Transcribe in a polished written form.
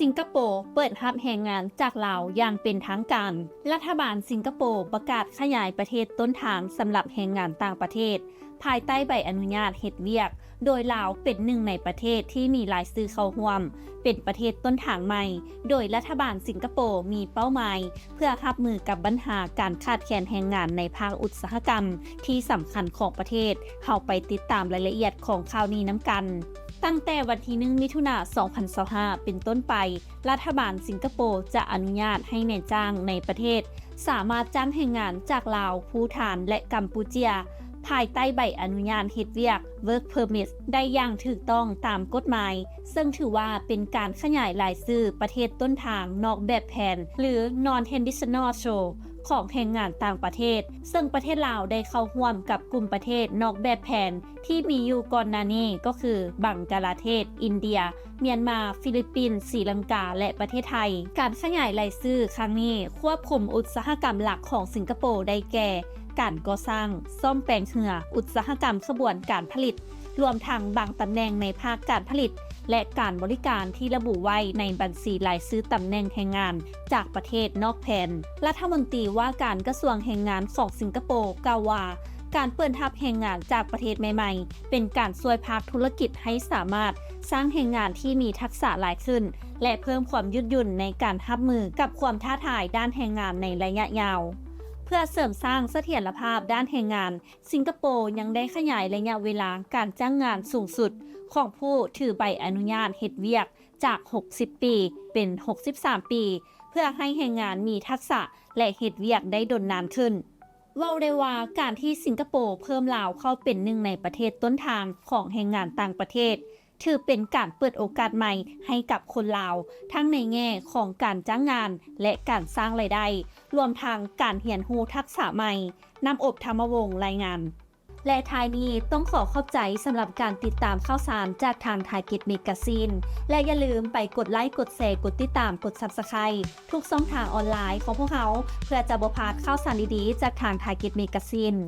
สิงคโปร์เปิดรับแรงงานจากลาวอย่างเป็นทางการรัฐบาลสิงคโปร์ประกาศขยายประเทศต้นทางสำหรับแรงงานต่างประเทศภายใต้ใบอนุญาตเฮ็ดเวียกโดยลาวเป็นหนึ่งในประเทศที่มีรายชื่อเข้าร่วมเป็นประเทศต้นทางใหม่โดยรัฐบาลสิงคโปร์มีเป้าหมายเพื่อรับมือกับปัญหาการขาดแคลนแรงงานในภาคอุตสาหกรรมที่สำคัญของประเทศเข้าไปติดตามรายละเอียดของข่าวนี้น้ำกันตั้งแต่วันที่1 มิถุนายน 2025 เป็นต้นไปรัฐบาลสิงคโปร์จะอนุญาตให้นายจ้างในประเทศสามารถจ้างแรงงานจากลาวภูฏานและกัมพูชาภายใต้ใบอนุญาตเฮ็ดเวียก Work Permit ได้อย่างถูกต้องตามกฎหมายซึ่งถือว่าเป็นการขยายรายชื่อประเทศต้นทางนอกแบบแผนหรือ Non-Traditional Show ของแรงงานต่างประเทศซึ่งประเทศลาวได้เข้าร่วมกับกลุ่มประเทศนอกแบบแผนที่มีอยู่ก่อนหน้านี้ก็คือบังกลาเทศอินเดียเมียนมาฟิลิปปินส์ศรีลังกาและประเทศไทยการขยายรายชื่อครั้งนี้ควบคุมอุตสาหกรรมหลักของสิงคโปร์ได้แก่การก่อสร้างซ่อมแปลงเรืออุตสาหกรรมขบวนการผลิตรวมทั้งบางตำแหน่งในภาคการผลิตและการบริการที่ระบุไว้ในบัญชีรายชื่อตำแหน่งแรงงานจากประเทศนอกแผนรัฐมนตรีว่าการกระทรวงแรงงานของสิงคโปร์กล่าวว่าการเปิดรับแรงงานจากประเทศใหม่ๆเป็นการช่วยภาคธุรกิจให้สามารถสร้างแรงงานที่มีทักษะหลายขึ้นและเพิ่มความยืดหยุ่นในการรับมือกับความท้าทายด้านแรงงานในระยะยาวเพื่อเสริมสร้างเสถียรภาพด้านแรงงานสิงคโปร์ยังได้ขยายระยะเวลาการจ้างงานสูงสุดของผู้ถือใบอนุญาตเฮ็ดเวียกจาก 60 ปีเป็น 63 ปี เพื่อให้แรงงานมีทักษะและเฮ็ดเวียกได้ดนนานขึ้นเว้าได้ว่าการที่สิงคโปร์เพิ่มลาวเข้าเป็นหนึ่งในประเทศต้นทางของแรงงานต่างประเทศถือเป็นการเปิดโอกาสใหม่ให้กับคนลาวทั้งในแง่ของการจ้างงานและการสร้างรายได้รวมทั้งการเรียนรู้ทักษะใหม่นำอบธรรมวงศ์รายงานและท้ายนี้ต้องขอบใจสำหรับการติดตามข่าวสารจากทาง Target Magazine และอย่าลืมไปกดไลค์กดแชร์กดติดตามกด Subscribe ทุกช่องทางออนไลน์ของพวกเขาเพื่อจะบ่พลาดข่าวสารดีๆจากทาง Target Magazine